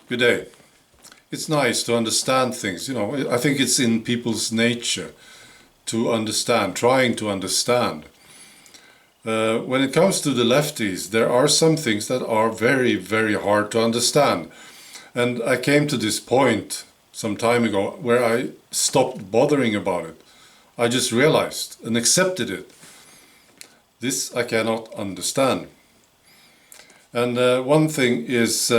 Good day. It's nice to understand things, I think it's in people's nature to understand, trying to understand. When it comes to the lefties, there are some things that are very, very hard to understand. And I came to this point some time ago where I stopped bothering about it. I just realized and accepted it. This I cannot understand. And one thing is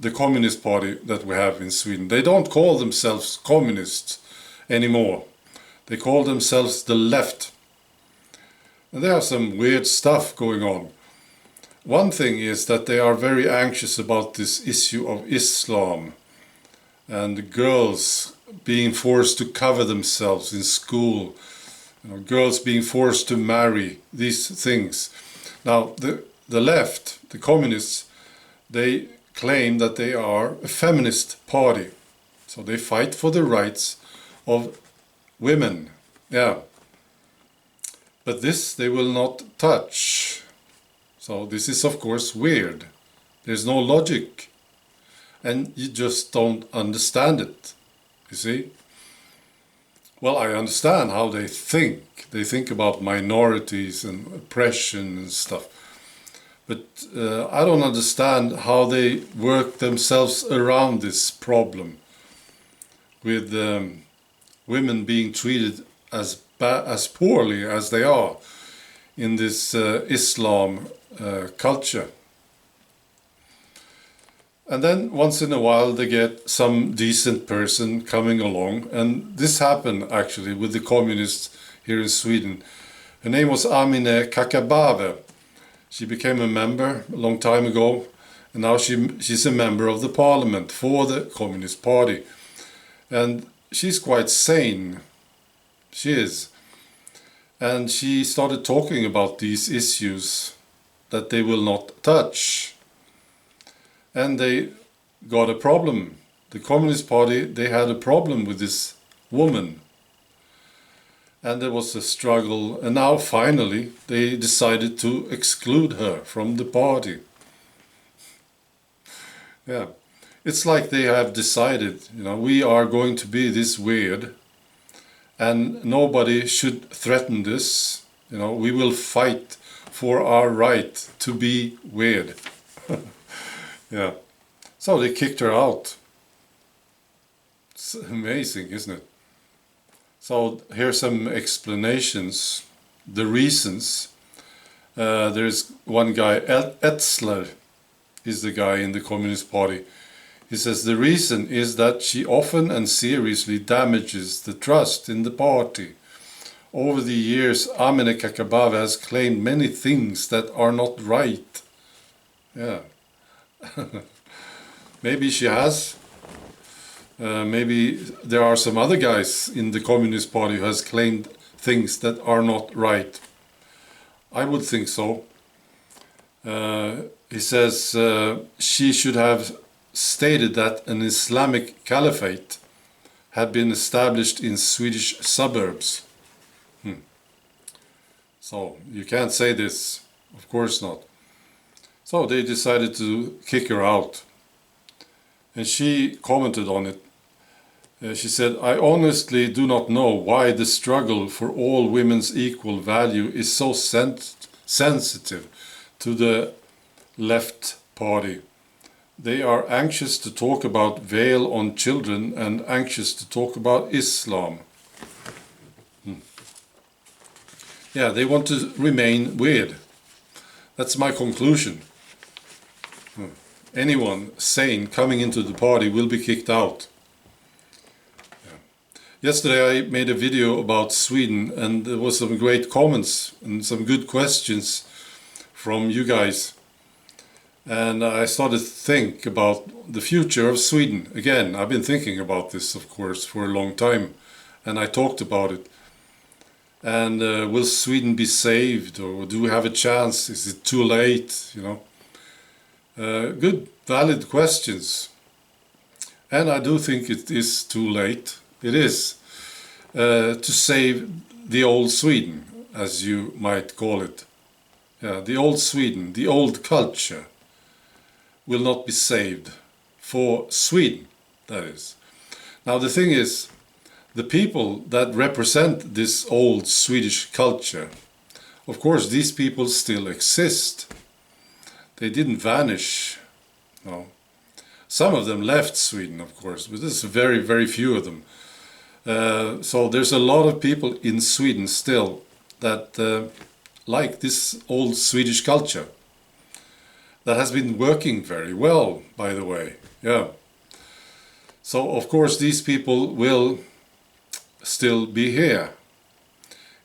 the Communist Party that we have in Sweden. They don't call themselves communists anymore. They call themselves the left. And there are some weird stuff going on. One thing is that they are very anxious about this issue of Islam and girls being forced to cover themselves in school, girls being forced to marry, these things. Now, the left, the communists, they claim that they are a feminist party. So they fight for the rights of women. Yeah. But this they will not touch. So this is of course weird. There's no logic. And you just don't understand it. You see? Well, I understand how they think. They think about minorities and oppression and stuff. But I don't understand how they work themselves around this problem with women being treated as poorly as they are in this Islam culture. And then once in a while they get some decent person coming along, and this happened actually with the communists here in Sweden. Her name was Amineh Kakabaveh. She became a member a long time ago, and now she's a member of the parliament for the Communist Party. And she's quite sane. She is. And she started talking about these issues that they will not touch. And they got a problem. The Communist Party, they had a problem with this woman. And there was a struggle, and now finally they decided to exclude her from the party. Yeah, it's like they have decided, we are going to be this weird, and nobody should threaten this. We will fight for our right to be weird. Yeah, so they kicked her out. It's amazing, isn't it? So here's some explanations, the reasons. There's one guy, Etzler is the guy in the Communist Party. He says the reason is that she often and seriously damages the trust in the party. Over the years, Amineh Kakabaveh has claimed many things that are not right. Yeah. Maybe she has. Maybe there are some other guys in the Communist Party who has claimed things that are not right. I would think so. He says she should have stated that an Islamic caliphate had been established in Swedish suburbs. So you can't say this, of course not. So they decided to kick her out. And she commented on it. She said, I honestly do not know why the struggle for all women's equal value is so sensitive to the left party. They are anxious to talk about veil on children and anxious to talk about Islam. Yeah, they want to remain weird. That's my conclusion. Anyone sane coming into the party will be kicked out. Yesterday I made a video about Sweden, and there was some great comments and some good questions from you guys. And I started to think about the future of Sweden. Again, I've been thinking about this, of course, for a long time, and I talked about it. And will Sweden be saved, or do we have a chance? Is it too late? Good, valid questions. And I do think it is too late. It is to save the old Sweden, as you might call it. Yeah, the old Sweden, the old culture, will not be saved for Sweden, that is. Now the thing is, the people that represent this old Swedish culture, of course these people still exist. They didn't vanish, no. Some of them left Sweden, of course, but there's very, very few of them. So there's a lot of people in Sweden still that like this old Swedish culture. That has been working very well, by the way. Yeah. So of course these people will still be here.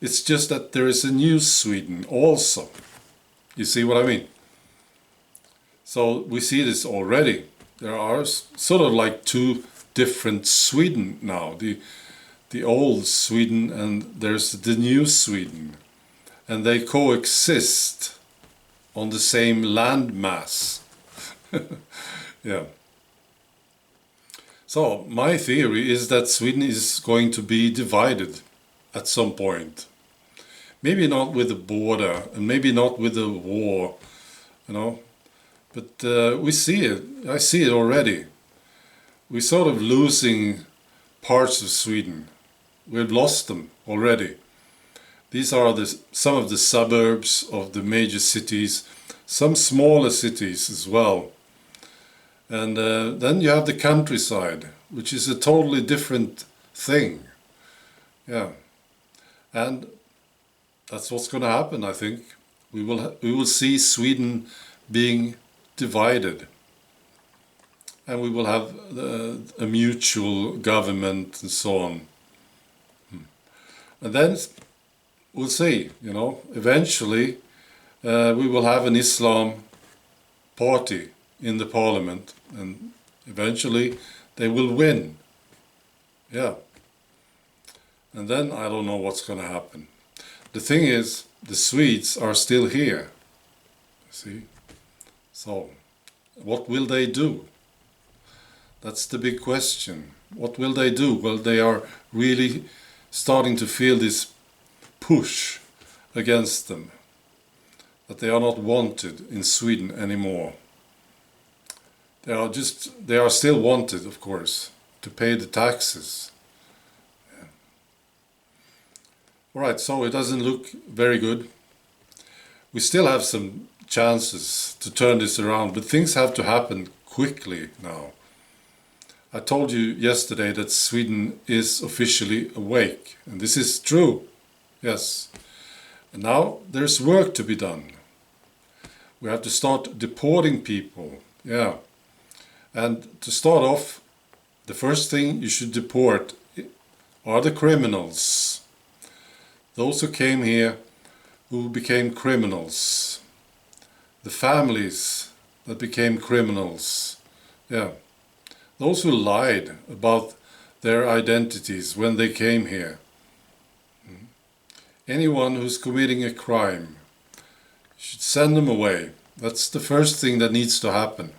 It's just that there is a new Sweden also. You see what I mean? So we see this already. There are sort of like two different Sweden now. The old Sweden and there's the new Sweden. And they coexist on the same landmass. Yeah. So my theory is that Sweden is going to be divided at some point. Maybe not with the border and maybe not with the war, you know. But we see it. I see it already. We're sort of losing parts of Sweden. We've lost them already. These are some of the suburbs of the major cities, some smaller cities as well. And then you have the countryside, which is a totally different thing. Yeah. And that's what's going to happen, I think. We will see Sweden being divided. And we will have a mutual government and so on. And then we'll see, you know, eventually we will have an Islam party in the parliament and eventually they will win. Yeah. And then I don't know what's going to happen. The thing is, the Swedes are still here. See? So, what will they do? That's the big question. What will they do? Well, they are really starting to feel this push against them, that they are not wanted in Sweden anymore. They are still wanted, of course, to pay the taxes. Yeah. All right, so it doesn't look very good. We still have some chances to turn this around, but things have to happen quickly now. I told you yesterday that Sweden is officially awake, and this is true. Yes. And now there's work to be done. We have to start deporting people. Yeah. And to start off, the first thing you should deport are the criminals. Those who came here who became criminals. The families that became criminals. Yeah. Those who lied about their identities when they came here. Anyone who's committing a crime, you should send them away. That's the first thing that needs to happen.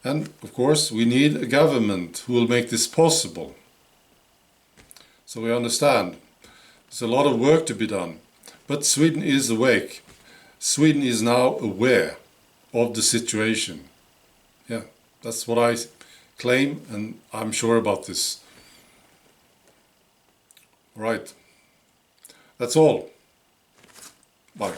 And of course, we need a government who will make this possible. So we understand there's a lot of work to be done. But Sweden is awake. Sweden is now aware of the situation. Yeah, that's what I claim, and I'm sure about this. All right. That's all. Bye.